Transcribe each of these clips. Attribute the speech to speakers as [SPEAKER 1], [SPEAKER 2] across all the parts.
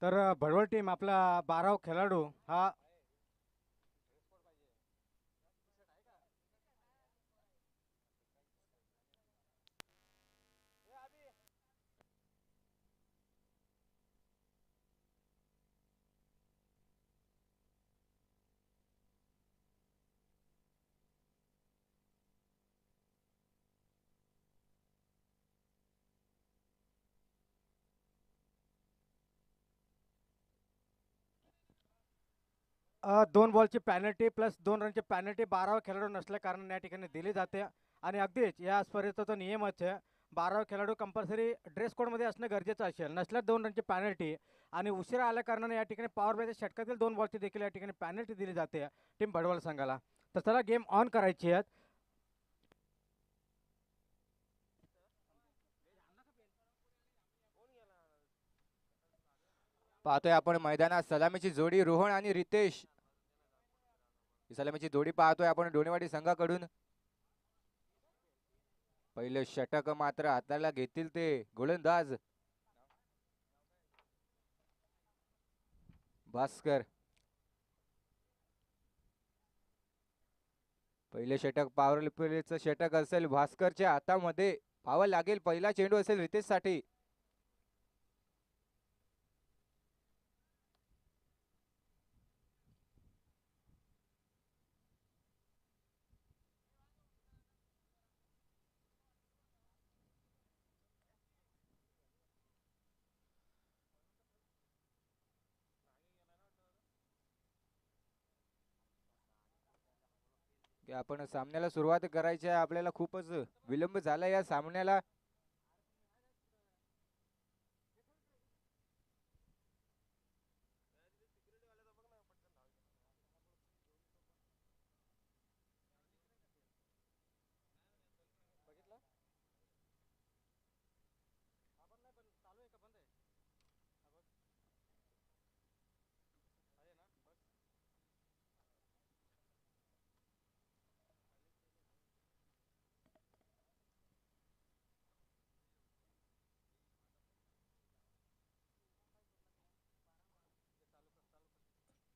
[SPEAKER 1] तर भडवळ टीम आपला 12 खेळाडू हा दोन बॉलची पॅनल्टी प्लस 2 रनची पॅनल्टी 12 खेळाडू नसल्या कारण या ठिकाणी दिली जाते. आणि अगदीच या स्पर्धेचा तो नियमच आहे, 12 खेळाडू कंपल्सरी ड्रेस कोडमध्ये असणं गरजेचं असेल, नसल्यास 2 रनची पॅनल्टी. आणि उशिरा आल्या कारणाने या ठिकाणी पॉवर प्लेच्या षटकातील 2 बॉलची देखील या ठिकाणी पॅनल्टी दिली जाते टीम भडवळ संघाला. तर चला गेम ऑन करायची आहे.
[SPEAKER 2] पाहतोय आपण मैदानात सलामीची जोडी रोहन आणि रितेश. ही सलामीची जोडी पाहतोय आपण डोणेवाडी संघाकडून. पहिलं षटक मात्र हाताला घेतील ते गोलंदाज भास्कर. पहिले षटक पॉवर प्लेचं षटक असेल भास्करच्या हातामध्ये. पाहावं लागेल पहिला चेंडू असेल रितेश साठी. आपण सामन्याला सुरुवात करायची आहे. आपल्याला खूपच विलंब झाला या सामन्याला.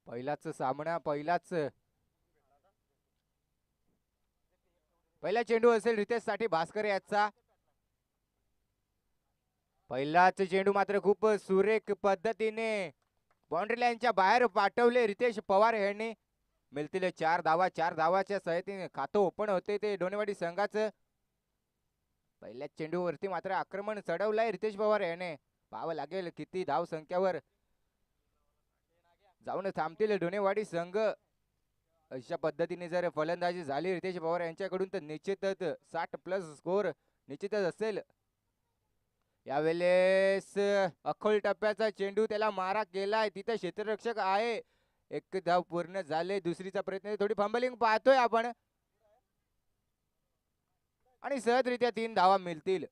[SPEAKER 2] पहिलाच सामना पहिला चेंडू असेल रितेश साठी भास्कर याचा. पहिलाच चेंडू मात्र खूप सुरेख पद्धतीने बाउंड्री लाईनच्या बाहेर पाठवले रितेश पवार यांनी. मिळतील 4 धावा. 4 धावाच्या सहाय्याने खातं ओपन होते ते डोणेवाडी संघाचं. पहिल्याच चेंडूवरती मात्र आक्रमण चढवलंय रितेश पवार याने. पाहावं लागेल किती धाव संख्यावर जाऊन थांबतील डोणेवाडी संघ. अशा पद्धतीने जर फलंदाजी झाली रितेश पवार यांच्याकडून तर निश्चितच 60+ स्कोर निश्चितच असेल. यावेळेस अखोल टप्प्याचा चेंडू त्याला मारा केलाय. तिथे क्षेत्ररक्षक आहे. एक धाव पूर्ण झाले. दुसरीचा प्रयत्न. थोडी फंबलिंग पाहतोय आपण आणि सहजरित्या 3 धावा मिळतील.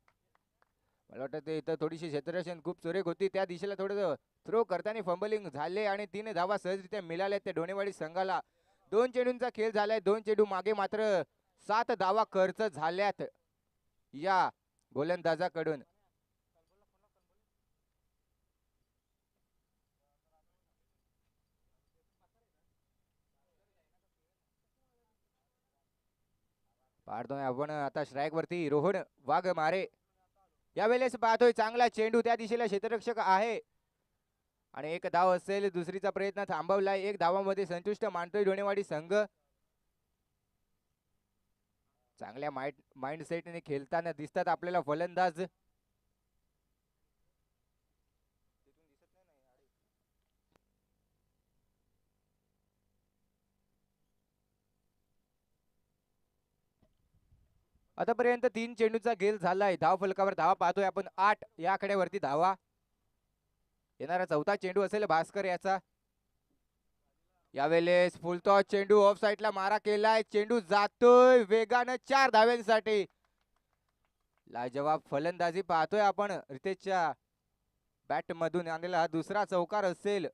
[SPEAKER 2] मला वाटतं ते इथं थोडीशी क्षेत्ररक्षण खूप सुरेख होती. त्या दिशेला थोडं थ्रो करताना फंबलिंग झाले आणि 3 धावा सहजरित्या मिळाल्या त्या डोणेवाडी संघाला. 2 चेंडूंचा खेळ झालाय. 2 चेंडू मागे मात्र 7 धावा खर्च झाल्यात या गोलंदाजाकडून. पाहतोय आपण आता स्ट्राईक वरती रोहन वाघमारे. यावेळेस पाहतोय चांगला चेंडू त्या दिशेला क्षेत्ररक्षक आहे आणि 1 धाव असेल. दुसरीचा प्रयत्न थांबवलाय. 1 धावामध्ये संतुष्ट मानतोय डोणेवाडी संघ. चांगल्या माइंड सेटने खेळताना दिसतात आपल्याला फलंदाज. आतापर्यंत 3 चेंडूचा खेळ झालाय. धाव फलकावर धावा पाहतोय आपण 8. या आकड्यावरती धावा. येणारा चौथा चेंडू असेल भास्कर याचा. यावेळेस फुलटॉस चेंडू ऑफ साईडला मारा केलाय. चेंडू जातोय वेगानं 4 धाव्यांसाठी. लाजवाब फलंदाजी पाहतोय आपण रितेशच्या बॅट मधून आणलेला हा दुसरा चौकार असेल.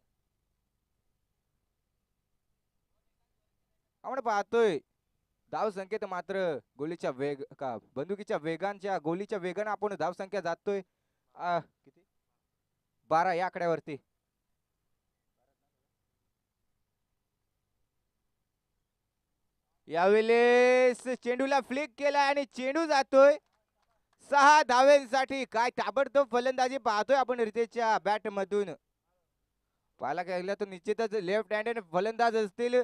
[SPEAKER 2] आपण पाहतोय धाव संख्येत मात्र गोलीच्या वेग का बंदुकीच्या वेगांच्या गोलीच्या वेगानं आपण धाव संख्या जातोय किती 12 या आकड्यावरती. यावेळेस चेंडूला फ्लिक केलाय आणि चेंडू जातोय 6 धावेंसाठी. काय ताबडतोब फलंदाजी पाहतोय आपण रितेशच्या बॅट मधून. पाहायला गेलं तर निश्चितच लेफ्ट हँडेड फलंदाज असतील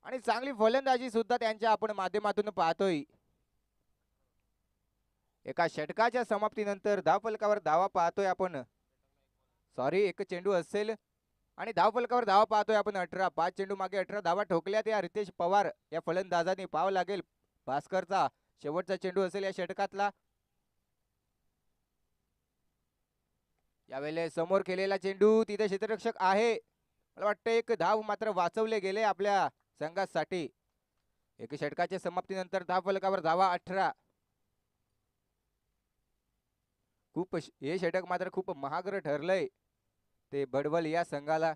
[SPEAKER 2] आणि चांगली फलंदाजी सुद्धा त्यांच्या आपण माध्यमातून पाहतोय. एका षटकाच्या समाप्तीनंतर धावफलकावर धावा पाहतोय आपण. सॉरी, एक चेंडू असेल आणि धावफलकावर धावा पाहतोय आपण 18. 5 चेंडू मागे 18 धावा ठोकल्यात या रितेश पवार या फलंदाजांनी. पाहावं लागेल भास्करचा शेवटचा चेंडू असेल या षटकातला. यावेळेला समोर केलेला चेंडू, तिथे क्षेत्ररक्षक आहे. मला वाटतं एक धाव मात्र वाचवले गेले आपल्या संघासाठी. एक षटकाच्या समाप्तीनंतर धावफलकावर धावा 18. खूप हे षटक मात्र खूप महाग ठरलंय ते बडवल या संघाला.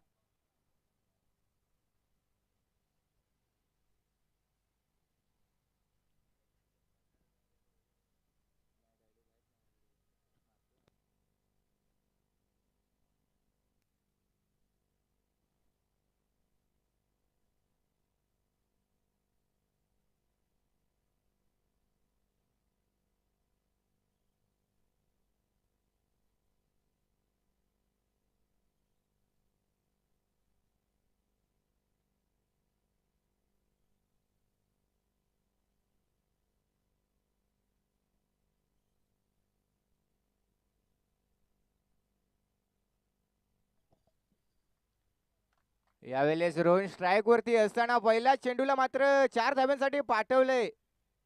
[SPEAKER 2] यावेळेस रोहन स्ट्राईक वरती असताना पहिल्या चेंडूला मात्र 4 धाव्यांसाठी पाठवलंय.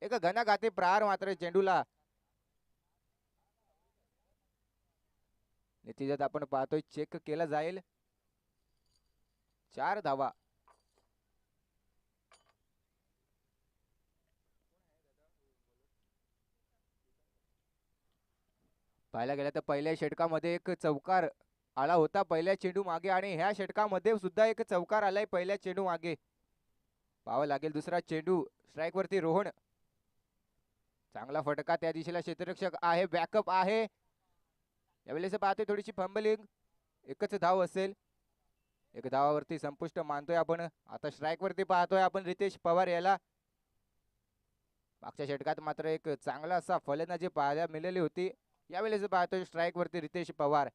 [SPEAKER 2] एक घणाघाती प्रहार मात्र चेंडूला. नतीजात आपण पाहतोय चेक केला जाईल. 4 धावा. पाहायला गेलं तर पहिल्या षटकामध्ये एक चौकार आला होता पहिल्या चेंडू मागे आणि ह्या षटकामध्ये सुद्धा एक चौकार आलाय पहिल्या चेंडू मागे. पाहावं लागेल दुसरा चेंडू. स्ट्राईक वरती रोहन. चांगला फटका त्या दिशेला क्षेत्ररक्षक आहे, बॅकअप आहे. यावेळेस पाहतोय थोडीशी फंबलिंग. एकच धाव असेल. एक धावावरती संपुष्ट मानतोय आपण. आता स्ट्राईक वरती पाहतोय आपण रितेश पवार याला. मागच्या षटकात मात्र एक चांगला असा फलंदाजी पाहायला मिळाली होती. यावेळेस पाहतोय स्ट्राईक वरती रितेश पवार.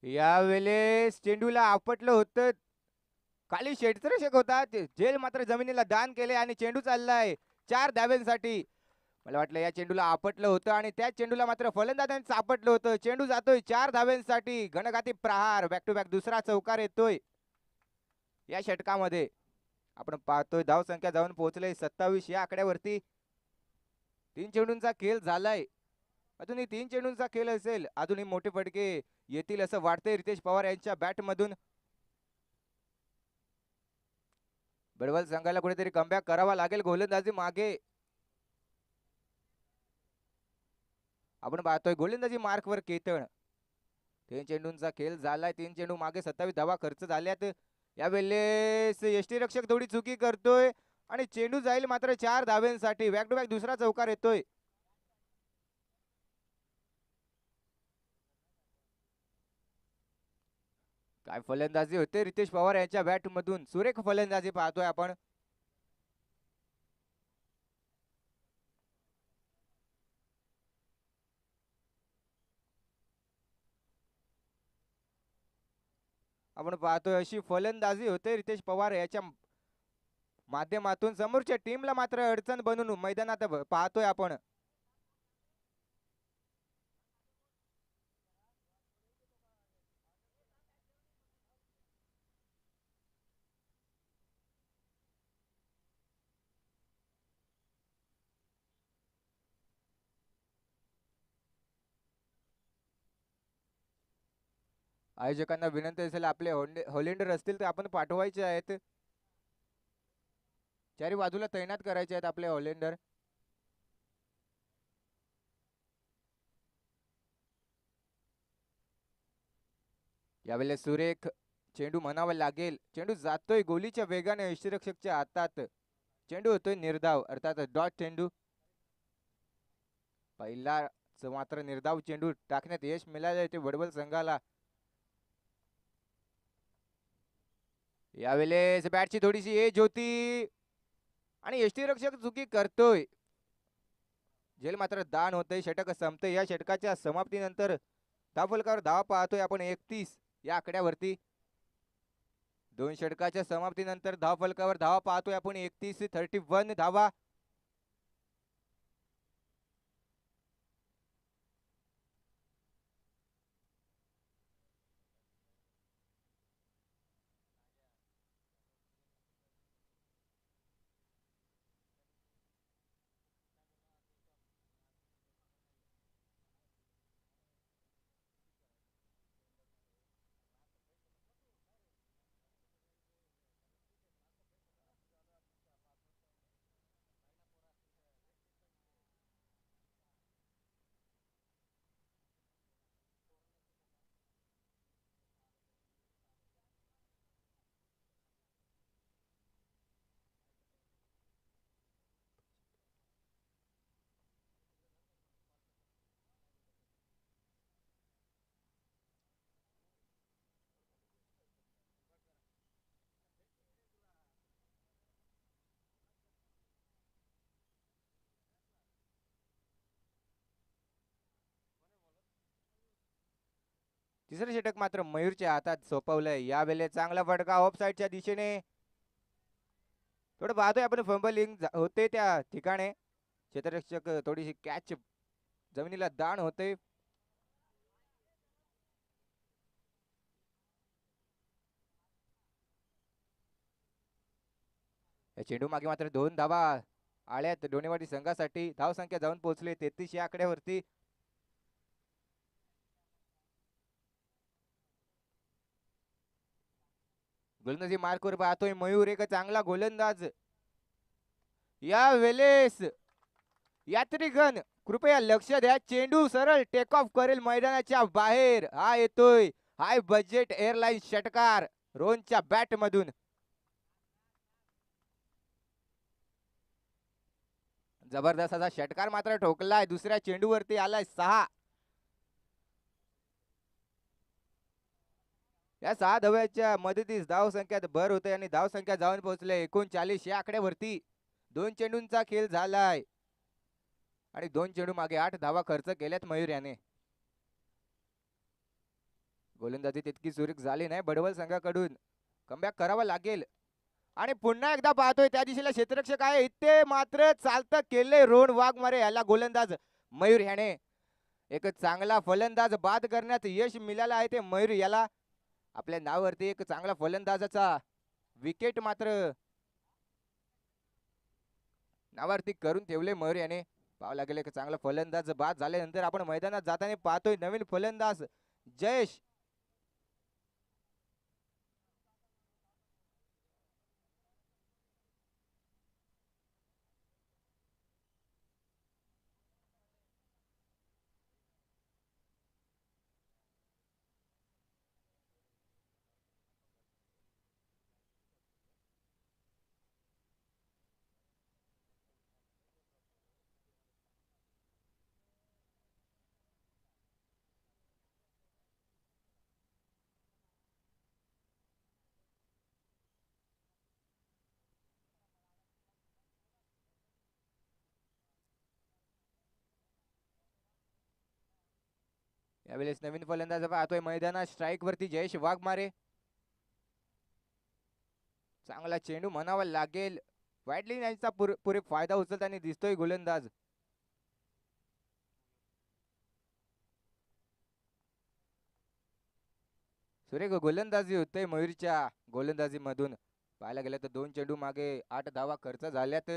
[SPEAKER 2] यावेळेस चेंडूला आपटलं होतं. खाली क्षेत्ररक्षक होता, झेल मात्र जमिनीला दान केले आणि चेंडू चाललाय 4 धाव्यांसाठी. मला वाटलं या चेंडूला आपटलं होतं आणि त्या चेंडूला मात्र फलंदाजांनी चापटलं होतं. चेंडू जातोय 4 धाव्यांसाठी. घणघाती प्रहार. बॅक टू बॅक दुसरा चौकार येतोय या षटकामध्ये. आपण पाहतोय धाव संख्या जाऊन पोहोचले 27 या आकड्यावरती. 3 चेंडूंचा खेळ झालाय. अजूनही 3 चेंडूंचा खेळ असेल. अजूनही मोठे फटके येतील असं वाटतंय रितेश पवार यांच्या बॅट मधून. बडवल संघाला कुठेतरी कमबॅक करावा लागेल. गोलंदाजी मागे आपण पाहतोय गोलंदाजी मार्कवर केतन. 3 चेंडूंचा खेळ झालाय. 3 चेंडू मागे 27 धावा खर्च झाल्यात. यावेळेस यष्टीरक्षक थोडी चुकी करतोय आणि चेंडू जाईल मात्र 4 धाव्यांसाठी. बॅक टू बॅक दुसरा चौकार येतोय. काय फलंदाजी होते रितेश पवार यांच्या बॅट मधून. सुरेख फलंदाजी पाहतोय आपण. आपण पाहतोय अशी फलंदाजी होते रितेश पवार याच्या माध्यमातून. समोरच्या टीमला मात्र अडचण बनून मैदानात पाहतोय आपण. आयोजकांना विनंती असेल आपले होलेंडर असतील तर आपण पाठवायचे आहेत. चारी बाजूला तैनात करायचे आहेत आपले होलेंडर. यावेळेस सुरेख चेंडू म्हणावा लागेल. चेंडू जातोय गोलीच्या वेगाने यष्टीरक्षकच्या हातात. चेंडू होतोय निर्धाव अर्थात डॉट चेंडू. पहिला मात्र निर्धाव चेंडू टाकण्यात यश मिळाले ते वडवल संघाला. यावेळेस बॅटची थोडीशी एज होती आणि यष्टीरक्षक चुकी करतोय. झेल मात्र दान होतंय. षटक संपतंय. या षटकाच्या समाप्तीनंतर धावफलकावर धावा पाहतोय आपण 31 या आकड्यावरती. 2 षटकाच्या समाप्तीनंतर धावफलकावर धावा पाहतोय आपण 31 धावा. तिसरे षटक मात्र मयूरच्या हातात सोपवलंय. यावेळेस चांगला फटका ऑफ साईडच्या दिशेने. थोडं पाहतोय आपण फंबलिंग होते त्या ठिकाणी. क्षेत्ररक्षक थोडीशी कॅच जमिनीला दाण होते. चेंडू मागे मात्र 2 धावा आल्यात डोणेवाडी संघासाठी. धाव संख्या जाऊन पोहोचले 33 या आकड्यावरती. गोलंदाजी मार्कवर पाहतोय मयूर. एक चांगला गोलंदाज. या वेळेस यात्रीगण कृपया लक्ष द्या. चेंडू सरळ टेक ऑफ करेल मैदानाच्या बाहेर. हा येतोय हाय बजेट एअरलाईन षटकार रोहनच्या बॅट मधून. जबरदस्त असा षटकार मात्र ठोकलाय. दुसऱ्या चेंडूवरती आलाय 6. या 6 धाव्याच्या मदतीस धाव संख्यात भर होते आणि धाव संख्या जाऊन पोहोचले 39 या आकड्यावरती. 2 चेंडूंचा खेळ झालाय आणि 2 चेंडू मागे 8 धावा खर्च केल्यात मयूर याने. गोलंदाजी तितकी सुरेख झाली नाही बडवल संघाकडून. कमबॅक करावा लागेल आणि पुन्हा एकदा पाहतोय त्या दिशेला क्षेत्ररक्षक आहे. इथे मात्र चालतं केले रोहन वाघमारे याला गोलंदाज मयूर याने. एक चांगला फलंदाज बाद करण्यात यश मिळालं आहे ते मयूर याला. आपल्या नावावरती एक चांगला फलंदाजाचा विकेट मात्र नावावरती करून ठेवले मयूर याने. पाहावं लागेल एक चांगला फलंदाज बाद झाल्यानंतर आपण मैदानात जाताना पाहतोय नवीन फलंदाज जयेश. यावेळेस नवीन फलंदाज पाहतोय मैदानात स्ट्राईक वरती जयेश वाघमारे. चांगला चेंडू म्हणावा लागेल. वाईडलिन यांचा पुरे फायदा उचलताना दिसतोय गोलंदाज. सुरेख गोलंदाजी होते मयूरच्या गोलंदाजी मधून. पाहायला गेलं तर 2 चेंडू मागे 8 धावा खर्च झाल्यात.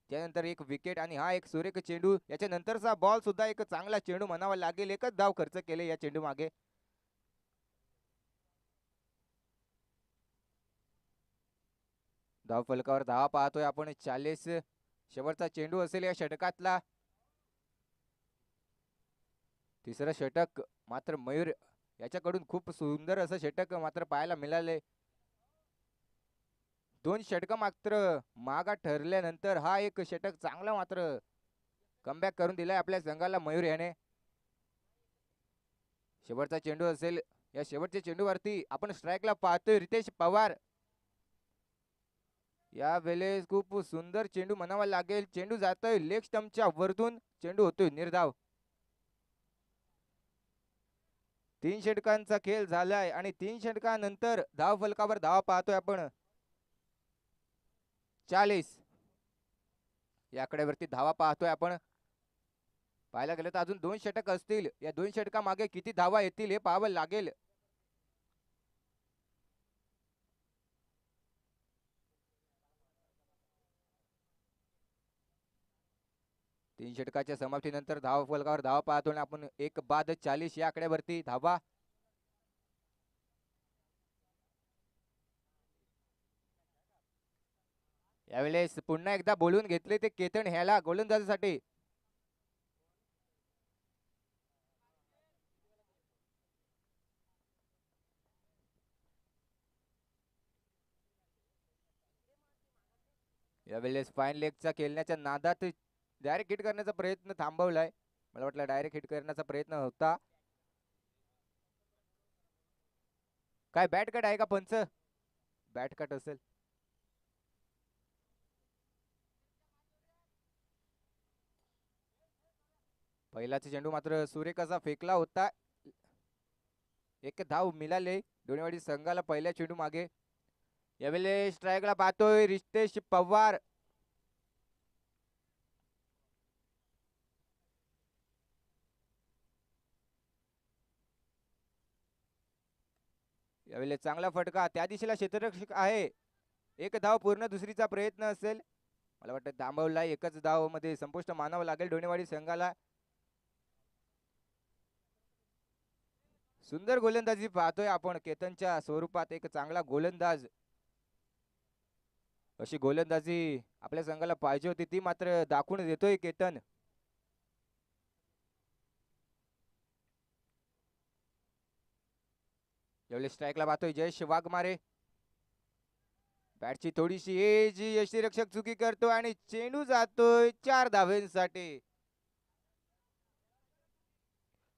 [SPEAKER 2] त्यानंतर एक विकेट आणि हा एक सुरेख चेंडू. याच्या नंतरचा बॉल सुद्धा एक चांगला चेंडू म्हणावा लागेल. एकच धाव खर्च केले या चेंडू मागे. धाव फलकावर धावा पाहतोय आपण 40. शेवटचा चेंडू असेल या षटकातला. तिसरं षटक मात्र मयूर याच्याकडून खूप सुंदर असं षटक मात्र पाहायला मिळाले. 2 षटक मात्र मागा ठरल्यानंतर हा एक षटक चांगला मात्र कमबॅक करून दिलाय आपल्या संघाला मयूर याने. शेवटचा चेंडू असेल. या शेवटच्या चेंडूवरती आपण स्ट्राईकला पाहतोय रितेश पवार. या वेळेस खूप सुंदर चेंडू म्हणावा लागेल. चेंडू जातोय लेग स्टंपच्या वरतून. चेंडू होतोय निर्धाव. 3 षटकांचा खेळ झालाय आणि 3 षटकानंतर धाव फलकावर धावा पाहतोय आपण 40. या आकड्यावरती धावा पाहतोय आपण. पाहायला गेलं तर अजून 2 षटक असतील. या 2 षटकामागे किती धावा येतील हे पाहावं लागेल. तीन षटकाच्या समाप्तीनंतर धाव फलकावर धावा पाहतो आणि आपण 1 बाद 40 या आकड्यावरती धावा. यावेळेस पुन्हा एकदा बोलून घेतले ते केतन ह्याला गोलंदाजीसाठी. यावेळेस फाईन लेगचा खेळण्याच्या नादात डायरेक्ट हिट करण्याचा प्रयत्न थांबवलाय. मला वाटलं डायरेक्ट हिट करण्याचा प्रयत्न होता. काय बॅट कट आहे का पंच? बॅट कट असेल. पहिलाचा चेंडू मात्र सुरेख असा फेकला होता. 1 धाव मिळाले डोणेवाडी संघाला पहिल्या चेंडू मागे. यावेळेस स्ट्राईकला पाहतोय रितेश पवार. यावेळेस चांगला फटका. त्या दिशेला क्षेत्ररक्षक आहे. 1 धाव पूर्ण दुसरीचा प्रयत्न असेल. मला वाटतं थांबवला. 1च धाव मध्ये संपुष्ट मानावं लागेल डोणेवाडी संघाला. सुंदर गोलंदाजी पाहतोय आपण केतनच्या स्वरूपात. एक चांगला गोलंदाज. अशी गोलंदाजी आपल्या संघाला पाहिजे होती ती मात्र दाखवून देतोय केतन. यावेळी स्ट्राईकला पाहतोय जयेश वाघमारे. बॅटची थोडीशी एज यष्टीरक्षक चुकी करतो आणि चेंडू जातोय 4 धावेंसाठी.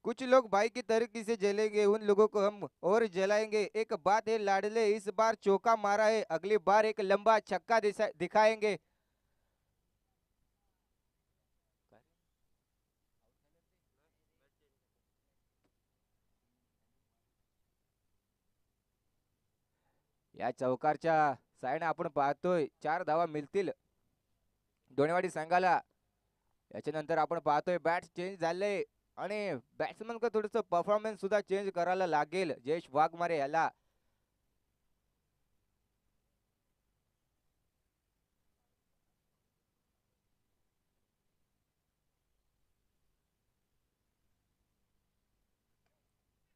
[SPEAKER 2] कुछ लोग भाई की तरक्की से जलेंगे, उन लोगों को हम और जलाएंगे. एक बात है लाडले, इस बार चौका मारा है, अगली बार एक लंबा छक्का दिखाएंगे. या चौकारच्या साईडने आपण पाहतोय 4 धावा मिळतील डोणेवाडी संघाला. याच्यानंतर आपण पाहतोय बॅट चेंज झाले आणि बॅट्समन का थोडस परफॉर्मन्स सुद्धा चेंज करायला लागेल जयेश वाघमारे याला.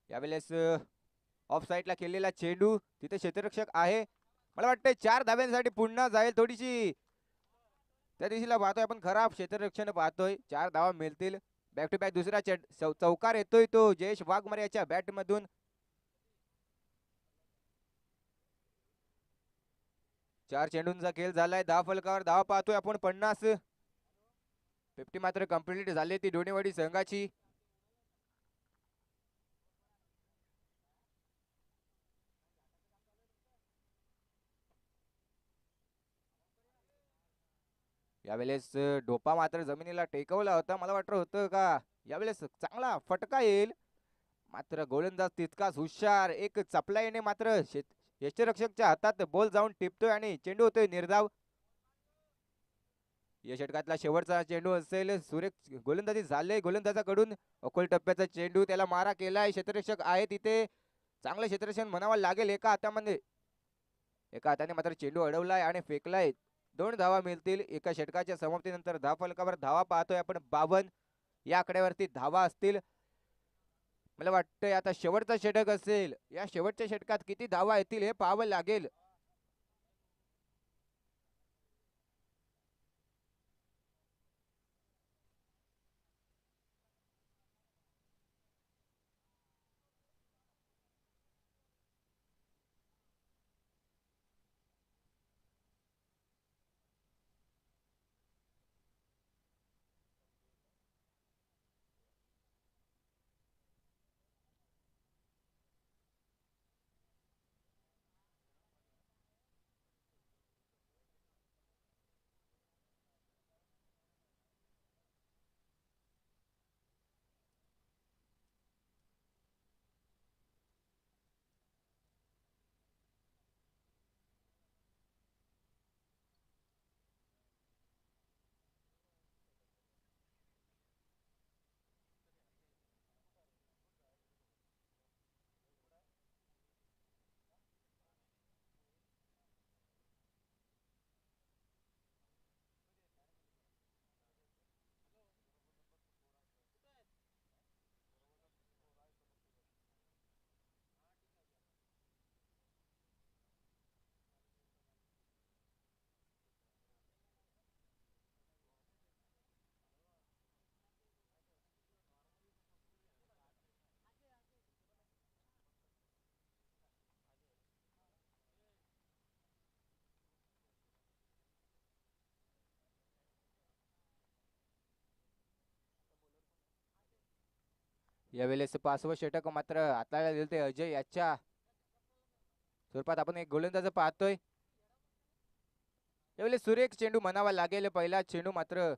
[SPEAKER 2] यावेळेस ऑफ साईडला केलेला चेंडू तिथे क्षेत्ररक्षक आहे. मला वाटतं 4 धाव्यांसाठी पुन्हा जाईल थोडीशी. त्या दिशेला पाहतोय आपण खराब क्षेत्ररक्षण पाहतोय. 4 धावा मिळतील. बॅक टू बॅक दुसरा चौकार येतोय तो जयेश वाघमारे याच्या बॅट मधून. चार चेंडूंचा खेळ झालाय. धाव फलकावर धावा पाहतोय आपण 50. 50 मात्र कंप्लीट झाली ती डोणेवाडी संघाची. यावेळेस ढोपा मात्र जमिनीला टेकवला होता. मला वाटत होतं का यावेळेस चांगला फटका येईल, मात्र गोलंदाज तितकाच हुशार. एक चपलाईने मात्र यष्टीरक्षकच्या हातात बॉल जाऊन टिपतोय आणि चेंडू होतोय निर्धाव. या षटकातला शेवटचा चेंडू असेल. सुरेख गोलंदाजी झाले गोलंदाजाकडून. अकोल टप्प्याचा चेंडू, त्याला मारा केलाय. क्षेत्ररक्षक आहे तिथे. चांगलं क्षेत्ररक्षण म्हणावं लागेल. एका हाताने मात्र चेंडू अडवलाय आणि फेकलाय. 2 धावा मिळतील एका षटकाच्या समाप्तीनंतर. धाव फलकावर धावा पाहतोय आपण 52. या आकड्यावरती धावा असतील. मला वाटतंय आता शेवटचा षटक असेल. या शेवटच्या षटकात किती धावा येतील हे पाहावं लागेल. यावेळेस 5वं षटक मात्र हाताळायला दिलं ते अजय याच्या स्वरूपात आपण एक गोलंदाज पाहतोय. यावेळेस सुरेख चेंडू म्हणावा लागेल. पहिला चेंडू मात्र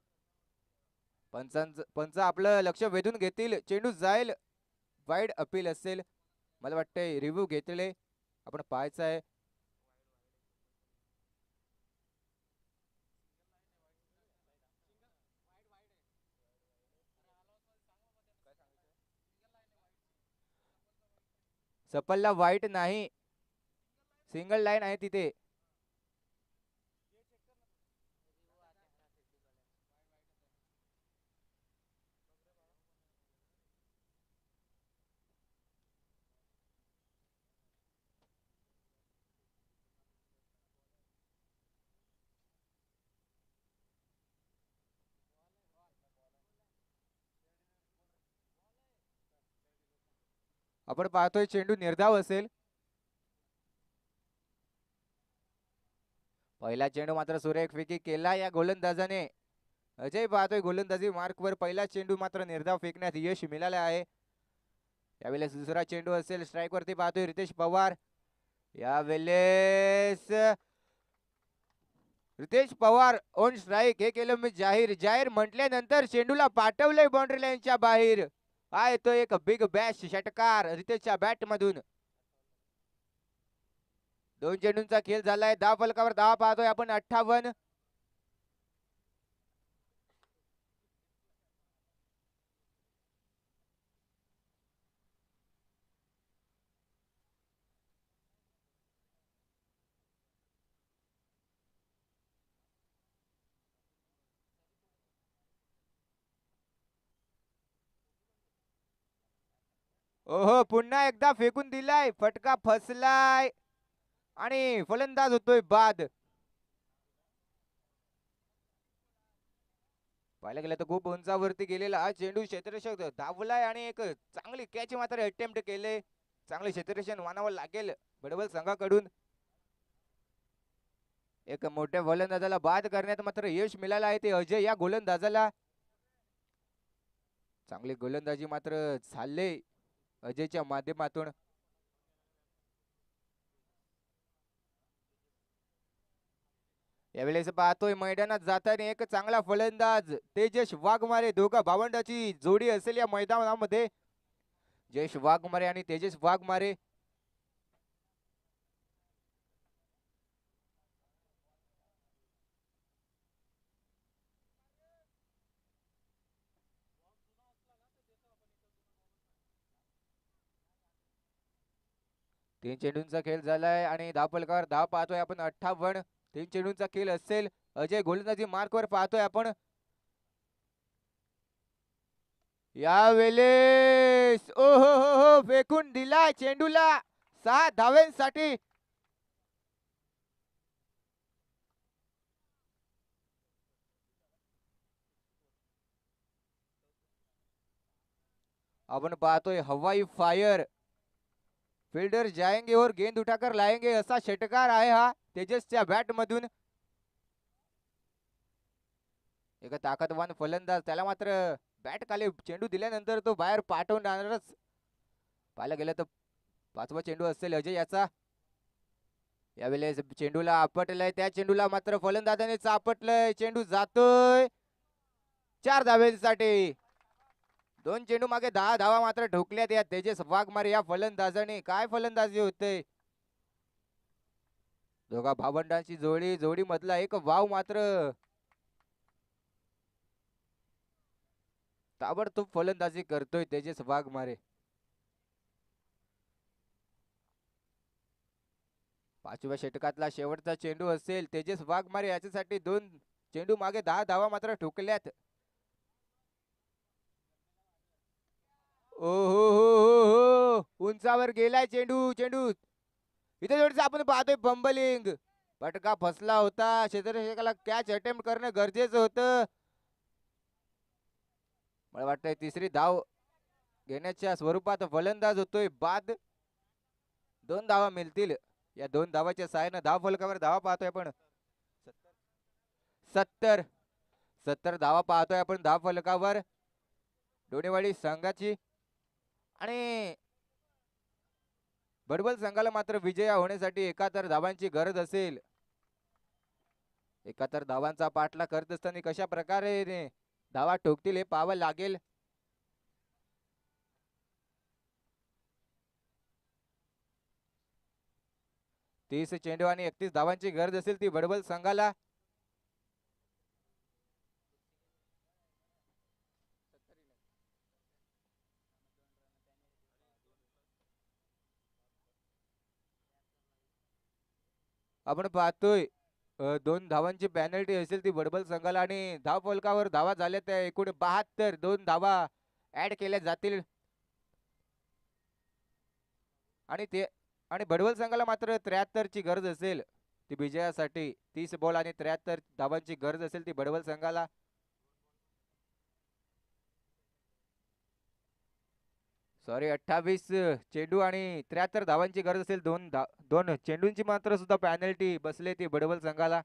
[SPEAKER 2] पंच आपलं लक्ष वेधून घेतील. चेंडू जाईल, वाईड अपील असेल, मला वाटतंय रिव्ह्यू घेतले, आपण पाहायचं आहे. सपलला वाईट नाही, सिंगल लाईन आहे तिथे. आपण पाहतोय चेंडू निर्धाव असेल. पहिला चेंडू मात्र सुरेख फेकी केला या गोलंदाजाने. अजय पाहतोय गोलंदाजी मार्कवर पहिला चेंडू मात्र निर्धाव फेकण्यात यश मिळाले आहे. यावेळेस दुसरा चेंडू असेल, स्ट्राईक वरती पाहतोय रितेश पवार. यावेळेस रितेश पवार ऑन स्ट्राईक. हे केलं मी जाहीर. जाहीर म्हटल्यानंतर चेंडूला पाठवलंय बाउंड्री लाईनच्या बाहेर. हा येतो एक बिग बॅश षटकार रितेशच्या बॅट मधून. 2 चेंडूंचा खेळ झालाय. 10 फलकावर 10 पाहतोय आपण 58. ओहो, पुन्हा एकदा फेकून दिलाय, फटका फसलाय आणि फलंदाज होतोय बाद. पाहायला गेलं तर खूप उंचावरती गेलेला हा चेंडू क्षेत्ररक्षक धावलाय आणि एक चांगली कॅच मात्र अटेम्प्ट केले. चांगले क्षेत्ररक्षण मानावं लागेल बडबल संघाकडून. एक मोठ्या गोलंदाजाला बाद करण्यात मात्र यश मिळालं आहे ते अजय या गोलंदाजाला. चांगली गोलंदाजी मात्र झाले अजयच्या माध्यमातून. यावेळेस पाहतोय मैदानात जाताना एक चांगला फलंदाज तेजस वाघमारे. दोघा भावंडाची जोडी असेल या मैदानामध्ये, जयेश वाघमारे आणि तेजस वाघमारे. तीन चेंडूंचा खेळ झालाय आणि 10 फलकावर 10 पाहतोय आपण 58. 3 चेंडूंचा खेळ असेल. अजय गोलंदाजी मार्कवर पाहतोय आपण. यावेळेस ओ हो हो हो फेकून दिला चेंडूला 6 धाव्यांसाठी. आपण पाहतोय हवाई फायर. फील्डर जाएंगे और गेंद उठाकर लाएंगे असा षटकार आहे हा तेजसच्या बॅट मधून. एक ताकदवान फलंदाज, त्याला मात्र बॅट खाली चेंडू दिल्यानंतर तो बाहेर पाठवणारच. पाहायला गेलं तर 5वा चेंडू असेल अजय याचा. यावेळेस चेंडूला आपटलंय, त्या चेंडूला मात्र फलंदाजाने चापटलंय. चेंडू जातोय 4 धावेसाठी. 2 चेंडू मागे 10 धावा मात्र ठोकल्यात या तेजस वाघमारे या फलंदाजाने. काय फलंदाजी होते. दोघा भावंडांची जोडी मधला एक वाव मात्र ताबडतोब फलंदाजी करतोय तेजस वाघमारे. 5व्या षटकातला शेवटचा चेंडू असेल. तेजस वाघमारे याच्यासाठी 2 चेंडू मागे 10 धावा मात्र ठोकल्यात. ओ हो हो हो हो उंचावर गेलाय चेंडू. इथे थोडस आपण पाहतोय फंबलिंग. फटका फसला होता. क्षेत्ररक्षकाला कॅच अटेम्प्ट करणं गरजेचं होतं. मला वाटतंय तिसरी धाव घेण्याच्या स्वरूपात फलंदाज होतोय बाद. 2 धावा मिळतील. या 2 धावाच्या सहाय्यानं 10 फलकावर धावा पाहतोय आपण 70 धावा पाहतोय आपण 10 फलकावर. डोणेवाडी संघाची आणि बडबल संघाला मात्र विजय होण्यासाठी एकाहत्तर धावांची गरज असेल. एकाहत्तर धावांचा पाठलाग करत असताना कशा प्रकारे धावा ठोकतील हे पाहावं लागेल. तीस चेंडू आणि 31 धावांची गरज असेल ती बडबल संघाला. आपण पाहतोय 2 धावांची पॅनल्टी असेल ती बडबल संघाला आणि धाव फलकावर धावा झाल्या त्या एकूण 72. 2 धावा ऍड केल्या जातील आणि ते आणि बडबल संघाला मात्र 73 ची गरज असेल ती विजयासाठी. 30 बॉल आणि 73 धावांची गरज असेल ती बडबल संघाला. सॉरी 28 चेंडू आणि 73 धावांची गरज असेल. दोन चेंडूंची मात्र सुद्धा पॅनल्टी बसले ती बडबल संघाला.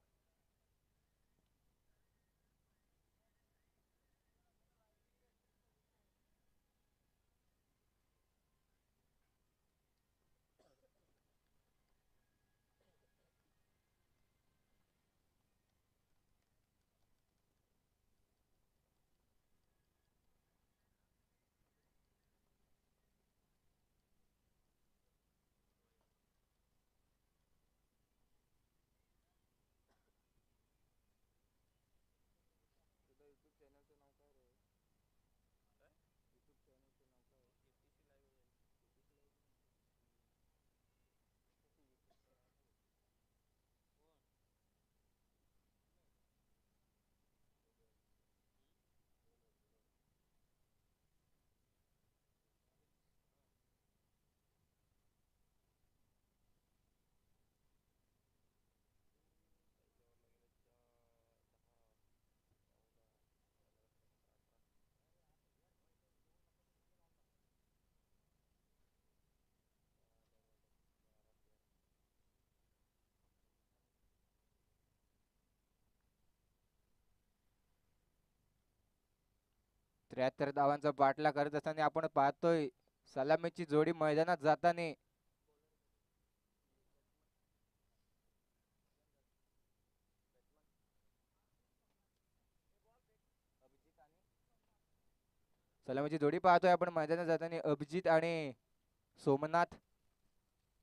[SPEAKER 2] त्र्याहत्तर धावांचा पाठलाग करत असताना आपण पाहतोय सलामीची जोडी मैदानात जाताना. सलामीची जोडी पाहतोय आपण मैदानात जाताना अभिजित आणि सोमनाथ.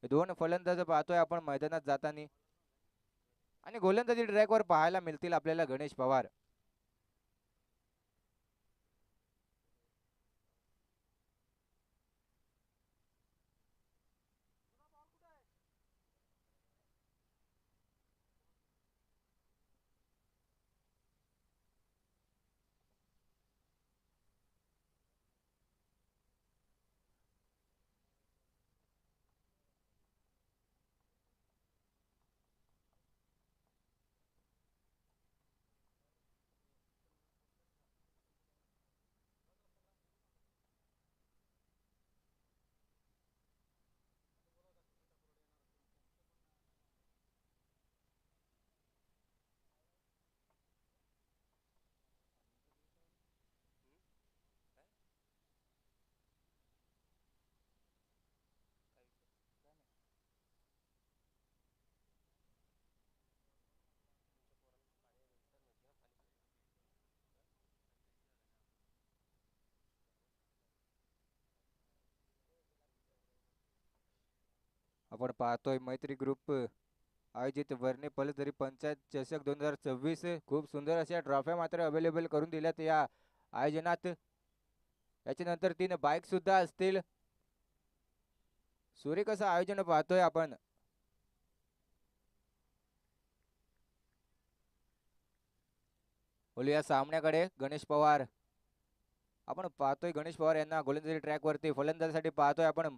[SPEAKER 2] 2 फलंदाज पाहतोय आपण मैदानात जाताना आणि गोलंदाजी ट्रॅकवर पाहायला मिळतील आपल्याला गणेश पवार. आपण पाहतोय मैत्री ग्रुप आयोजित वर्णे पलधरी पंचायत चषक 2024. खूप सुंदर अशा ट्रॉफ्या मात्र अवेलेबल करून दिल्यात या आयोजनात. याच्यानंतर 3 बाईक सुद्धा असतील. सुरेख असं आयोजन पाहतोय आपण. बोलूया सामन्याकडे. गणेश पवार आपण पाहतोय गणेश पवार यांना गोलंदाजी ट्रॅक वरती. फलंदाजीसाठी पाहतोय आपण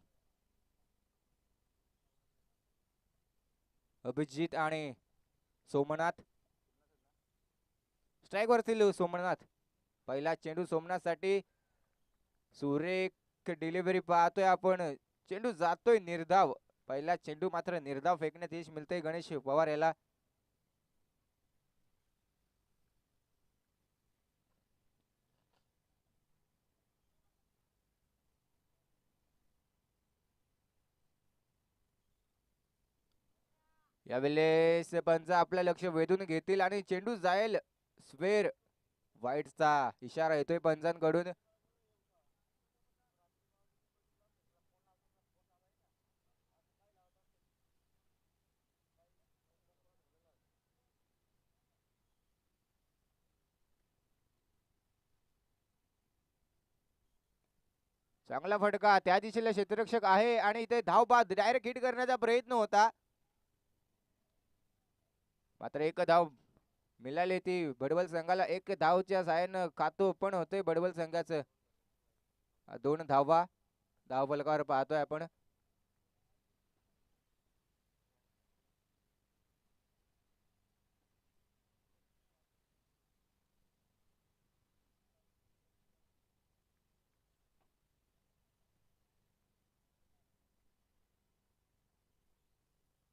[SPEAKER 2] अभिजित आणि सोमनाथ. स्ट्राईक वरती सोमनाथ. पहिला चेंडू सोमनाथ साठी. सुरेख डिलिव्हरी पाहतोय आपण. चेंडू जातोय निर्धाव. पहिला चेंडू मात्र निर्धाव फेकण्यात यश मिळतंय गणेश पवार याला. यावेळेस पंच आपलं लक्ष वेधून घेतील आणि चेंडू जाईल स्क्वेअर. वाईटचा इशारा येतोय पंचांकडून. चांगला फटका, त्या दिशेला क्षेत्ररक्षक आहे आणि इथे धावबाद डायरेक्ट हिट करण्याचा प्रयत्न होता, मात्र एक धाव मिळाली ती बडबल संघाला. एक धावच्या साहाय्यानं खातो पण होतंय बडबल संघाचं. 2 धावा धावफलकावर पाहतोय आपण.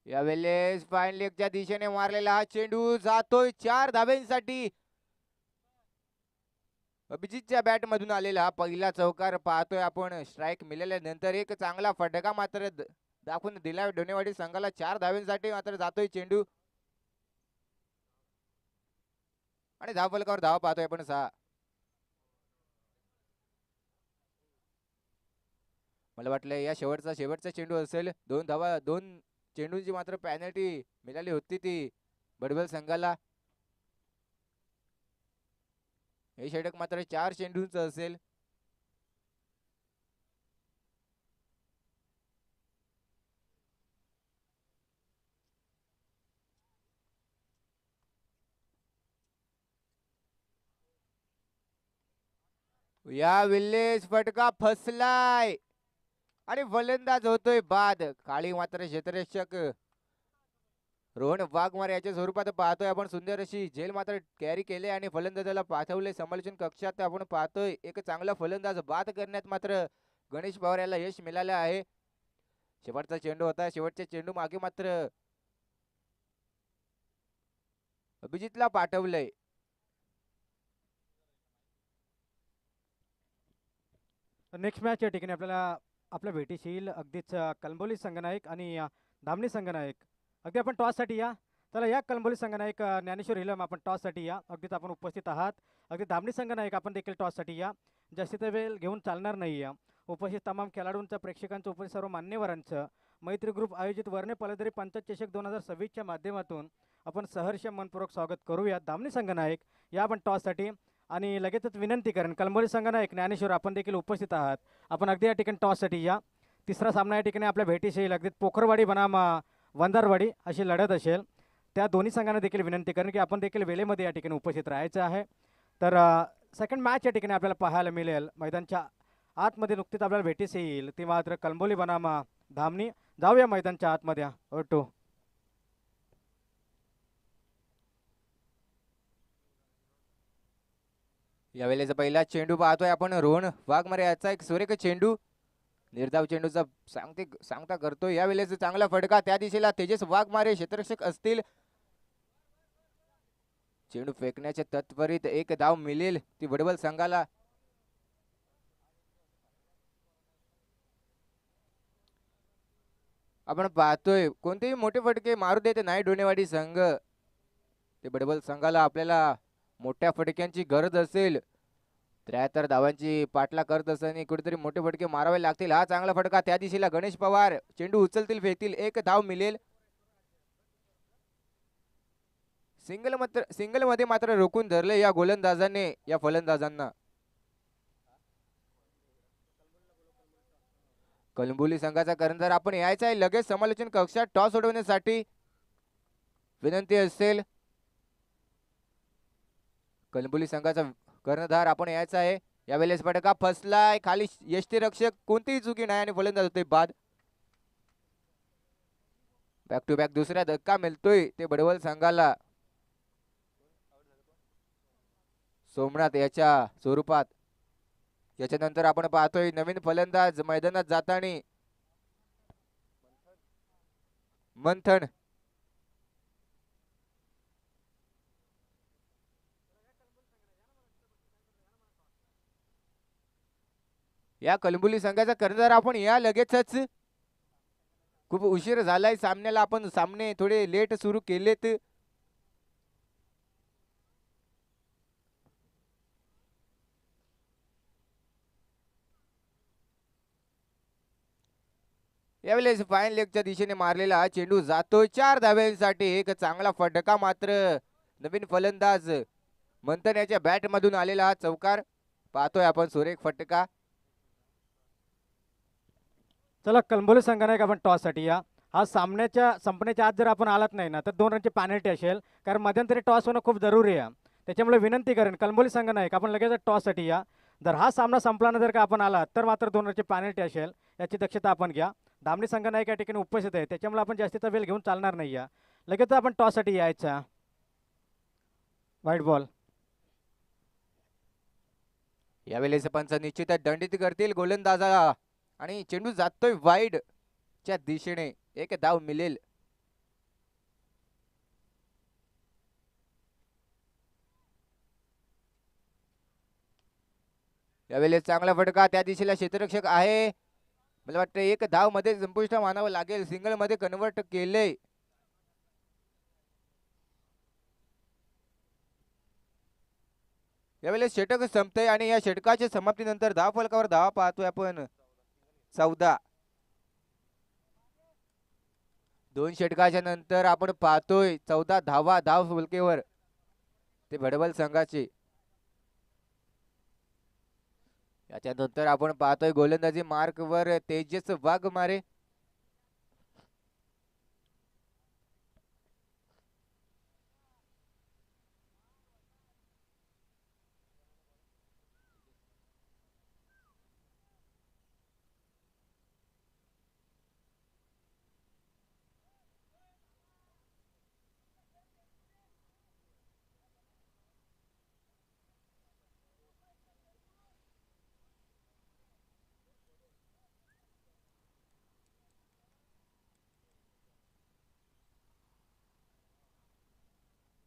[SPEAKER 2] यावेळेस फाईन लेगच्या दिशेने मारलेला हा चेंडू जातोय 4 धाब्यांसाठी. अभिजितच्या बॅट मधून आलेला हा पहिला चौकार पाहतोय आपण. स्ट्राईक मिळाल्यानंतर एक चांगला फटका मात्र दाखवून दिला डोनेवाडी संघाला. 4 धाब्यांसाठी मात्र जातोय चेंडू आणि धावफलकावर धाव पाहतोय आपण 6. मला वाटलं या शेवटचा चेंडू असेल. 2 धावा 2 चेंडूंची मात्र पॅनल्टी मिळाली होती ती बडबल संघाला. हे षटक मात्र 4 चेंडूंचं असेल. या विल्लेस फटका फसलाय आणि फलंदाज होतोय बाद. काळी मात्र क्षेत्ररक्षक रोहन वाघमारे याच्या स्वरूपात पाहतोय आपण. सुंदर अशी झेल मात्र कॅरी केले आणि फलंदाजाला पाठवले समालोचन कक्षात. आपण पाहतोय एक चांगला फलंदाज बाद करण्यात मात्र गणेश पवार याला यश मिळालं आहे. शेवटचा चेंडू होता. शेवटच्या चेंडू मागे मात्र अभिजितला पाठवलंय.
[SPEAKER 1] नेक्स्ट मॅच या ठिकाणी आपल्याला आपल्या भेटीस येईल अगदीच कलंबोली संघनायक आणि धामणी संघनायक. अगदी आपण टॉससाठी या. चला या कलंबोली संघनायक ज्ञानेश्वर हिलम आपण टॉससाठी या. अगदीच आपण उपस्थित आहात. अगदी धामणी संघनायक आपण देखील टॉससाठी या. जास्तीचा वेळ घेऊन चालणार नाही या. उपस्थित तमाम खेळाडूंचं, प्रेक्षकांचं, उपस्थित सर्व मान्यवरांचं मैत्री ग्रुप आयोजित वर्णे पलदरी पंचायत चषक 2026च्या माध्यमातून आपण सहर्ष मनपूर्वक स्वागत करूया. धामणी संघनायक या आपण टॉससाठी. आणि लगेचच विनंती करेन कलंबोली संघनायक ज्ञानेश्वर आपण देखील उपस्थित आहात. आपण अगदी या ठिकाणी टॉससाठी या. तिसरा सामना या ठिकाणी आपल्या भेटीस येईल. अगदी पोखरवाडी बनाम वंजारवाडी अशी लढत असेल. त्या दोन्ही संघांना देखील विनंती करेन की आपण देखील वेळेमध्ये या ठिकाणी उपस्थित राहायचं आहे. तर सेकंड मॅच या ठिकाणी आपल्याला पाहायला मिळेल. मैदानच्या आतमध्ये नुकतीच आपल्याला भेटीस येईल ती मात्र कलंबोली बनाम धामणी. जाऊया मैदानच्या आतमध्ये. ओटो
[SPEAKER 2] यावेळेचा पहिला चेंडू पाहतोय आपण. रोहन वाघमारे याचा एक सुरेख चेंडू निर्धाव चेंडूचा सांगता करतोय. यावेळेस चांगला फटका, त्या दिशेला तेजस वाघमारे क्षेत्ररक्षक असतील. चेंडू फेकण्याच्या तत्परीत एक धाव मिळेल ती बडबल संघाला. आपण पाहतोय कोणतेही मोठे फटके मारू देत नाही डोनेवाडी संघ. ते बडबल संघाला आपल्याला मोठ्या फटक्यांची गरज असेल. 73 धावांची पाठला करत असताना कुठेतरी मोठे फटके मारावे लागतील. हा चांगला फटका, त्या दिशेला गणेश पवार चेंडू उचलतील, फेकतील, एक धाव मिळेल. सिंगल मध्ये मात्र रोखून धरले या गोलंदाजाने या फलंदाजांना. कलंबोली संघाचा कर्णधार आपण यायचा आहे लगेच समालोचन कक्षात. टॉस सोडवण्यासाठी विनंती असेल. कलंबोली संघाचा कर्णधार आपण यायचा आहे. यावेळेस फटका फसलाय, खाली यष्टीरक्षक, कोणतीही चुकी नाही आणि फलंदाज होते बाद. बॅक टू बॅक दुसरा धक्का मिळतोय ते बडवल संघाला. सोमनाथ याच्या स्वरूपात. याच्यानंतर आपण पाहतोय नवीन फलंदाज मैदानात जाताना मंथन. या कलंबोली संघाचा कर्णधार आपण या लगेचच. खूप उशीर झालाय सामन्याला, आपण सामने थोडे लेट सुरू केलेत. यावेळेस फाईन लेगच्या दिशेने मारलेला हा चेंडू जातोय 4 धाव्यांसाठी. एक चांगला फटका मात्र नवीन फलंदाज मंथन याच्या बॅट मधून आलेला हा चौकार पाहतोय आपण, सुरेख फटका.
[SPEAKER 1] चला कलंबोली संघाने आपण टॉससाठी या. हा सामन्याच्या संपण्याच्या आत जर आपण आलात नाही ना तर 2 रनची पॅनल्टी असेल, कारण मध्यंतरी टॉस होणं खूप जरुरी आहे. त्याच्यामुळे विनंती करेन कलंबोली संघ नाही का आपण लगेच टॉससाठी या. जर हा सामना संपला जर का आपण आला तर मात्र 2 रनची पॅनल्टी असेल, याची दक्षता आपण घ्या. धामणी संघ नाही या ठिकाणी उपस्थित आहे, त्याच्यामुळे आपण जास्तीचा वेळ घेऊन चालणार नाही या. लगेच आपण टॉससाठी यायचा. White ball.
[SPEAKER 2] यावेळेस पंच निश्चितच दंडित करतील गोलंदाजाला आणि चेंडू जातोय वाईड च्या दिशेने. एक धाव मिळेल. यावेळेस चांगला फटका, त्या दिशेला क्षेत्ररक्षक आहे. मला वाटतं एक धाव मध्ये संपुष्ट मानावं लागेल. सिंगल मध्ये कन्वर्ट केलंय. यावेळेस षटक संपतंय आणि या षटकाच्या समाप्तीनंतर धाव फलकावर धावा पाहतोय आपण 14. 2 षटकाच्या नंतर आपण पाहतोय 14 धावा धाव फलकेवर ते भडबल संघाचे. याच्यानंतर आपण पाहतोय गोलंदाजी मार्क वर तेजस वाघमारे.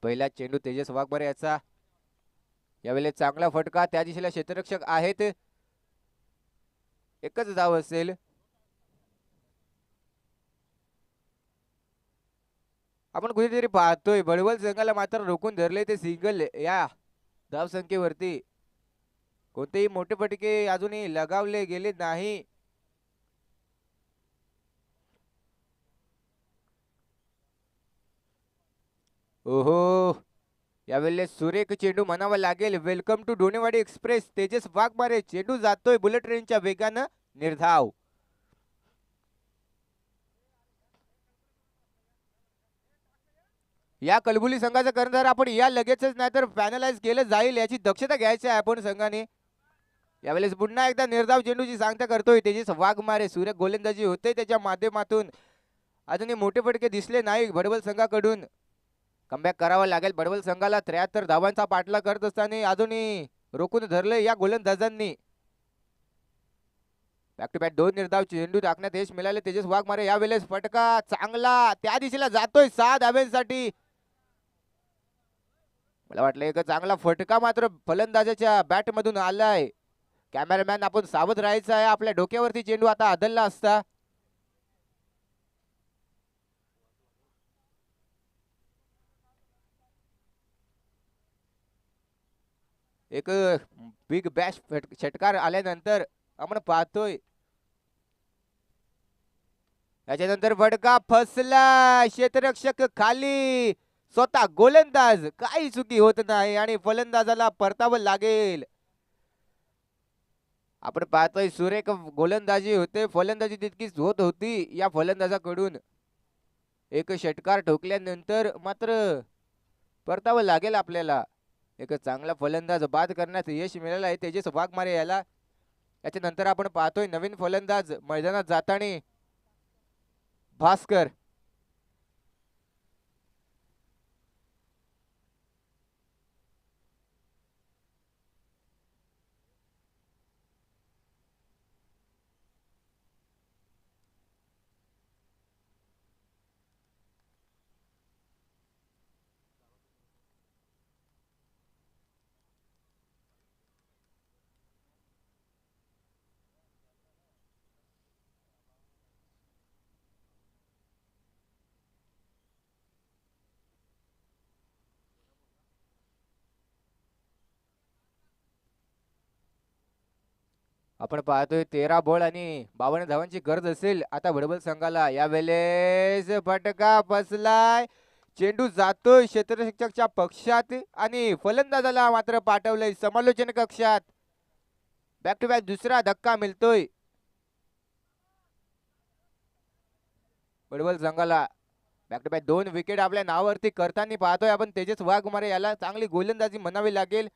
[SPEAKER 2] पहिला चेंडू तेजस वाघमारे याचा. यावेळेस चांगला फटका, त्या दिशेला क्षेत्ररक्षक आहेत. एकच धाव असेल. आपण कुठेतरी पाहतोय बळवल संघाला मात्र रोखून धरले ते सिंगल या धाव संख्येवरती. कोणतेही मोठे फटके अजूनही लगावले गेले नाही. ओहो, यावेळेस सुरेख चेंडू म्हणावा लागेल. Welcome to Donewadi express. Tejas Waghmare, चेंडू जातोय बुलेट ट्रेनच्या वेगानं निर्धाव. या कलबुली संघाचा कर्णधार आपण या लगेचच नाहीतर पॅनलाइज केलं जाईल याची दक्षता घ्यायची आहे आपण संघाने. यावेळेस पुन्हा एकदा निर्धाव चेंडूची सांगता करतोय तेजस वाघमारे. सुरेख गोलंदाजी होते त्याच्या माध्यमातून. अजूनही मोठे फटके दिसले नाही भडबल संघाकडून. कमबॅक करावा लागेल भडबल संघाला. 73 धावांचा पाठलाग करत असताना अजूनही रोखून धरले या गोलंदाजांनी. बॅक टू बॅक 2 निर्धाव चेंडू टाकण्यात यश मिळाले तेजस वाघमारे. यावेळेस फटका चांगला त्या दिशेला जातोय 6 धाव्यांसाठी. मला वाटलं एक चांगला फटका मात्र फलंदाजाच्या बॅट मधून आलाय. कॅमेरामॅन आपण सावध राहायचं आहे. आपल्या डोक्यावरती चेंडू आता आदलला असता. एक बिग बॅश षटकार आल्यानंतर आपण पाहतोय याच्यानंतर फटका फसला. क्षेत्ररक्षक खाली, स्वतः गोलंदाज. काही चुकी होत नाही आणि फलंदाजाला परतावं लागेल. आपण पाहतोय सुरेख गोलंदाजी होते, फलंदाजी तितकीच होत होती या फलंदाजाकडून. एक षटकार ठोकल्यानंतर मात्र परतावं लागेल आपल्याला. एक चांगला फलंदाज बाद करण्यात यश मिळालं आहे तेजस वाघमारे याला. याच्यानंतर आपण पाहतोय नवीन फलंदाज मैदानात जाताना भास्कर. आपण पाहतोय 13 बॉल आणि 52 धावांची गरज असेल आता भडबल संघाला. या वेळेस फटका बसलाय, चेंडू जातोय क्षेत्ररक्षकच्या पक्षात आणि फलंदाजाला मात्र पाठवलंय समालोचन कक्षात. बॅक टू बॅक दुसरा धक्का मिळतोय भडबल संघाला. बॅक टू बॅक 2 विकेट आपल्या नावावरती करताना पाहतोय आपण तेजस वाघमारे. याला चांगली गोलंदाजी म्हणावी लागेल.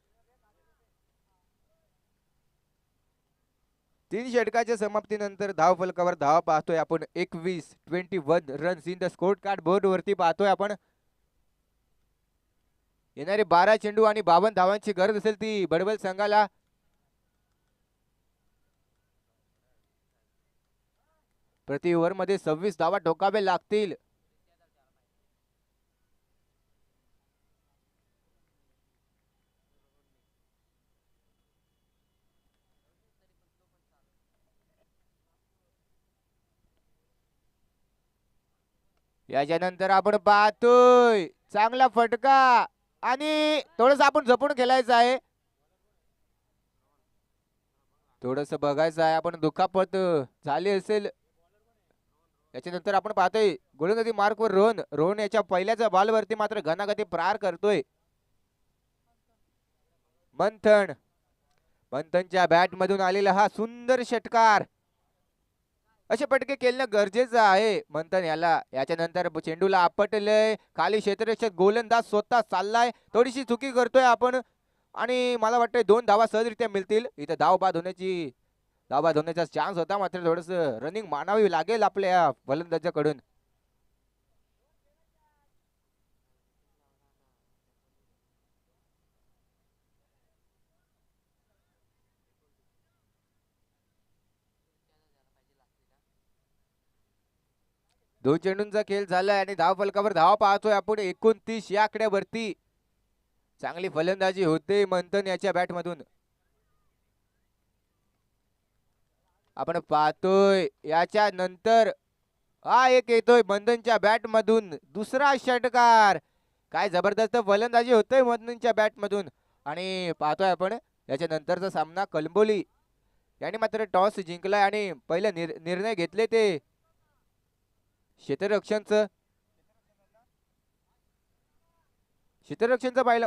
[SPEAKER 2] 3 षटकाच्या समाप्तीनंतर धाव फलकावर धावा पाहतोय आपण 21 runs in the score card board वरती पाहतोय आपण. येणारे 12 चेंडू आणि 52 धावांची गरज असेल ती भडबल संघाला. प्रति ओव्हर मध्ये 26 धावा ठोकावे लागतील. याच्यानंतर आपण पाहतोय चांगला फटका आणि थोडस आपण जपून खेळायचं आहे. थोडस बघायचं आहे आपण दुखापत झाली असेल. याच्यानंतर आपण पाहतोय गोलंदाजी मार्कवर रोहन याच्या पहिल्याच्या बॉलवरती मात्र घनाघाती प्रहार करतोय. मंथनच्या बॅट मधून आलेला हा सुंदर षटकार. असे फटके खेळणं गरजेचं आहे मंथन याला. याच्यानंतर चेंडूला आपटलंय खाली क्षेत्ररक्षक गोलंदाज स्वतः चाललाय. थोडीशी चुकी करतोय आपण आणि मला वाटतंय 2 धावा सहजरित्या मिळतील. इथं धाव बाद होण्याचा चान्स होता मात्र थोडस रनिंग मानावी लागेल आपल्या फलंदाजाकडून. दोन चेंडूंचा खेळ झालाय आणि धाव फलकावर धावा पाहतोय आपण 29 या आकड्यावरती. चांगली फलंदाजी होते मंथन याच्या बॅट मधून. आपण पाहतोय याच्या नंतर हा एक येतोय मंथनच्या बॅट मधून दुसरा षटकार. काय जबरदस्त फलंदाजी होतोय मंथनच्या बॅट मधून. आणि पाहतोय आपण याच्या नंतरचा सामना कलंबोली यांनी मात्र टॉस जिंकलाय आणि पहिले निर्णय घेतले ते क्षेत्ररक्षणचा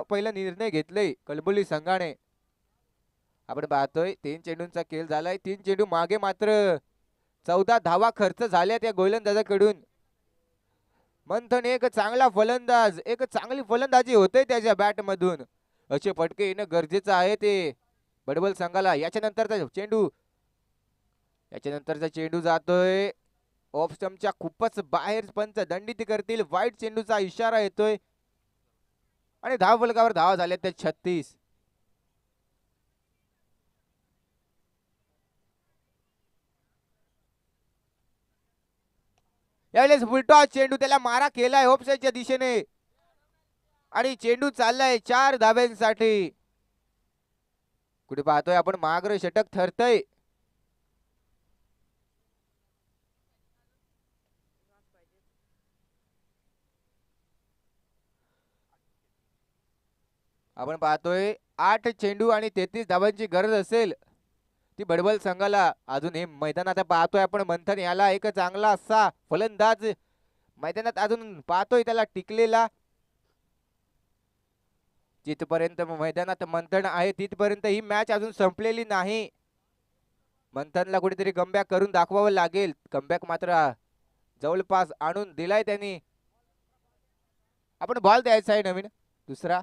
[SPEAKER 2] पहिला निर्णय घेतलाय कलंबोली संघाने. आपण पाहतोय 3 चेंडूंचा खेळ झालाय. 3 चेंडू मागे मात्र 14 धावा खर्च झाल्या त्या गोलंदाजाकडून. मंथन एक चांगली फलंदाजी होते त्याच्या बॅट मधून. असे फटके येणं गरजेचं आहे ते भडबल संघाला. याच्यानंतरचा चेंडू जातोय ऑफ स्टंपच्या खूपच बाहेर. पंच दंडित करतील. वाईट चेंडूचा इशारा येतोय आणि धाव फलकावर धावा झाल्या त्या 36. यावेळेस फुलटॉस चेंडू त्याला मारा केलाय ऑफसाईडच्या दिशेने आणि चेंडू चाललाय 4 धाब्यांसाठी. कुठे पाहतोय आपण महाग्र षटक ठरतय. आपण पाहतोय 8 चेंडू आणि 33 धावांची गरज असेल ती भडबल संघाला. अजून हे मैदानात पाहतोय आपण मंथन याला एक चांगला असा फलंदाज मैदानात अजून पाहतोय त्याला टिकलेला. जिथपर्यंत मैदानात मंथन आहे तिथपर्यंत ही मॅच अजून संपलेली नाही. मंथनला कुठेतरी कमबॅक करून दाखवावं लागेल. कमबॅक मात्र जवळपास आणून दिलाय त्यांनी. आपण बॉल द्यायचा आहे नवीन दुसरा.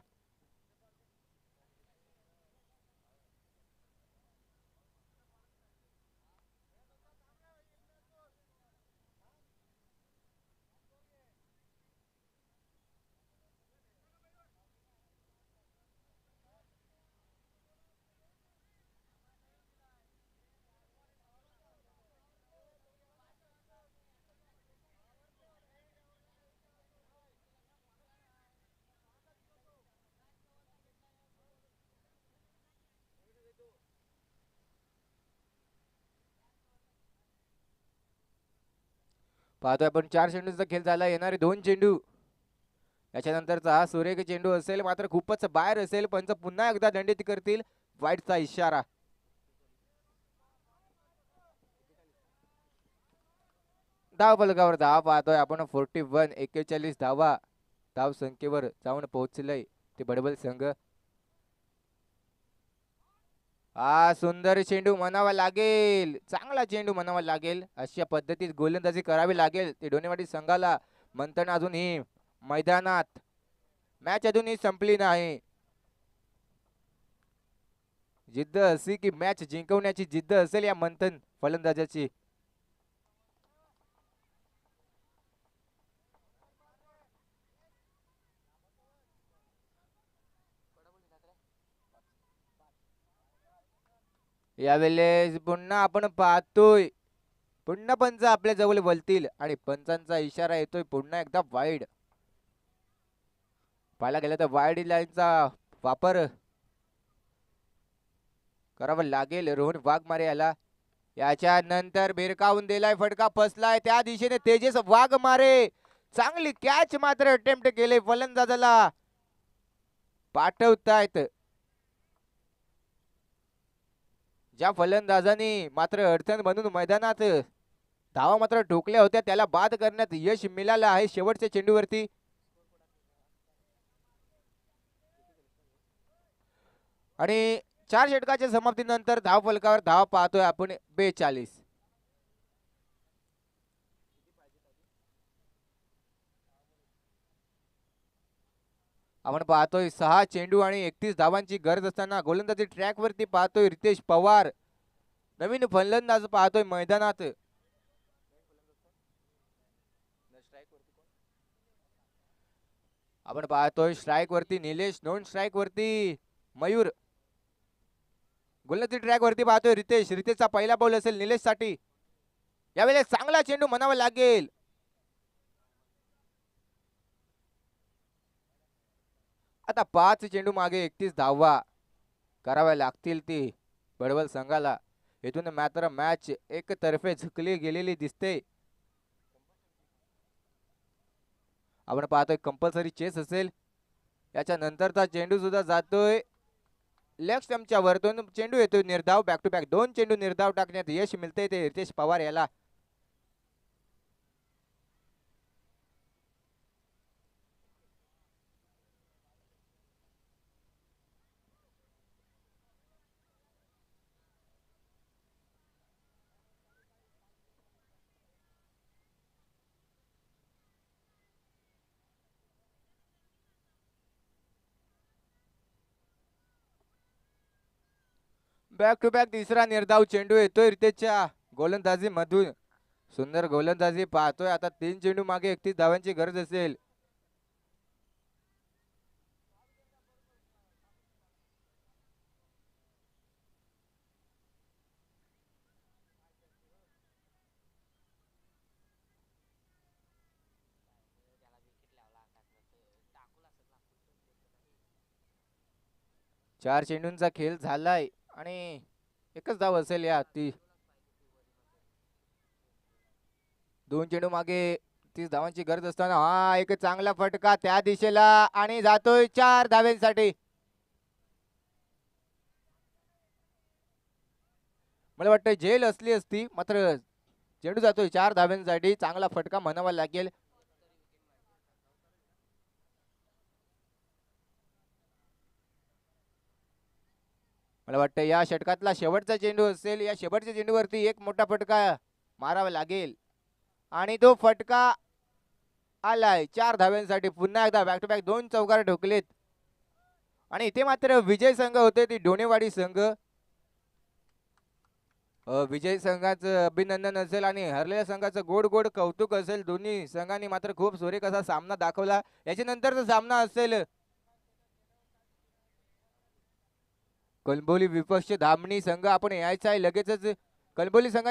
[SPEAKER 2] पाहतोय आपण 4 चेंडूचा खेळ झाला. येणारे 2 चेंडू याच्यानंतरचा हा सुरेख चेंडू असेल मात्र खूपच बाहेर असेल. पंच पुन्हा एकदा दंडित करतील. वाईटचा इशारा. धाव फलकावर धावा पाहतोय आपण 41 41 धावा धाव संख्येवर जाऊन पोहोचलंय ते बडबल संघ. हा सुंदर चेंडू म्हणावा लागेल, चांगला चेंडू म्हणावा लागेल. अशा पद्धतीत गोलंदाजी करावी लागेल ते डोनेवाडी संघाला. मंथन अजूनही मैदानात, मॅच अजूनही संपली नाही. जिद्द अशी की मॅच जिंकवण्याची जिद्द असेल या मंथन फलंदाजाची. यावेळेस पुन्हा आपण पाहतोय पुन्हा पंच आपल्या जवळ बोलतील आणि पंचांचा इशारा येतोय पुन्हा एकदा वाईड. पाहायला गेलं तर वाईड लाईनचा वापर करावा लागेल रोहन वाघमारे याला. याच्या नंतर भिरकावून दिलाय, फटका फसलाय त्या दिशेने तेजस वाघमारे. चांगली कॅच मात्र अटेम्प्ट केले, फलंदाजाला पाठवतायत. ज्या फलंदाजांनी मात्र अडचण बनून मैदानात धावा मात्र ठोकल्या होत्या त्याला बाद करण्यात यश मिळालं आहे शेवटच्या चेंडूवरती. आणि 4 षटकाच्या समाप्तीनंतर धाव फलकावर धाव पाहतोय आपण 42. आपण पाहतोय 6 चेंडू आणि 31 धावांची गरज असताना गोलंदाजी ट्रॅक वरती पाहतोय रितेश पवार. नवीन फलंदाज पाहतोय मैदानात. आपण पाहतोय स्ट्राईक वरती निलेश, नॉन स्ट्राईक वरती मयूर. गोलंदाजी ट्रॅक वरती पाहतोय रितेश. रितेशचा पहिला बॉल असेल निलेश साठी. यावेळेस चांगला चेंडू म्हणावा लागेल. आता 5 चेंडू मागे 31 धावा कराव्या लागतील ती बडवल संघाला. इथून मात्र मॅच एकतर्फे झुकली गेलेली दिसते. आपण पाहतोय कंपल्सरी चेस असेल. याच्या नंतरचा चेंडू सुद्धा जातोय लेफ्ट स्टंपच्या वरतून. चेंडू येतोय निर्धाव, बॅक टू बॅक 2 चेंडू निर्धाव टाकण्यात यश मिळते ते रितेश पवार याला. बॅक टू बॅक तिसरा निर्धाव चेंडू येतोय रितेशच्या गोलंदाजी मधून. सुंदर गोलंदाजी पाहतोय. आता 3 चेंडू मागे 31 धावांची गरज असेल. चार चेंडूंचा खेळ झालाय आणि एकच धाव असेल या 2 चेंडू मागे 30 धावांची गरज असताना हा एक चांगला फटका त्या दिशेला आणि जातोय 4 धाव्यांसाठी. मला वाटतं झेल असली असती मात्र चेंडू जातोय 4 धाव्यांसाठी. चांगला फटका म्हणावा लागेल. मला वाटतं या षटकातला शेवटचा चेंडू असेल. या शेवटच्या चेंडूवरती एक मोठा फटका मारावा लागेल आणि तो फटका आलाय 4 धाव्यांसाठी. पुन्हा एकदा बॅक टू बॅक 2 चौकार ठोकलेत आणि इथे मात्र विजय संघ होते ती डोनेवाडी संघ. विजय संघाचं अभिनंदन असेल आणि हरलेल्या संघाचं गोड गोड कौतुक असेल. दोन्ही संघांनी मात्र खूप सुरेख असा सामना दाखवला. याच्यानंतरचा सामना असेल कलंबोली विपक्ष धामणी संघ. आपण यायचा आहे लगेचच. कलंबोली संघाने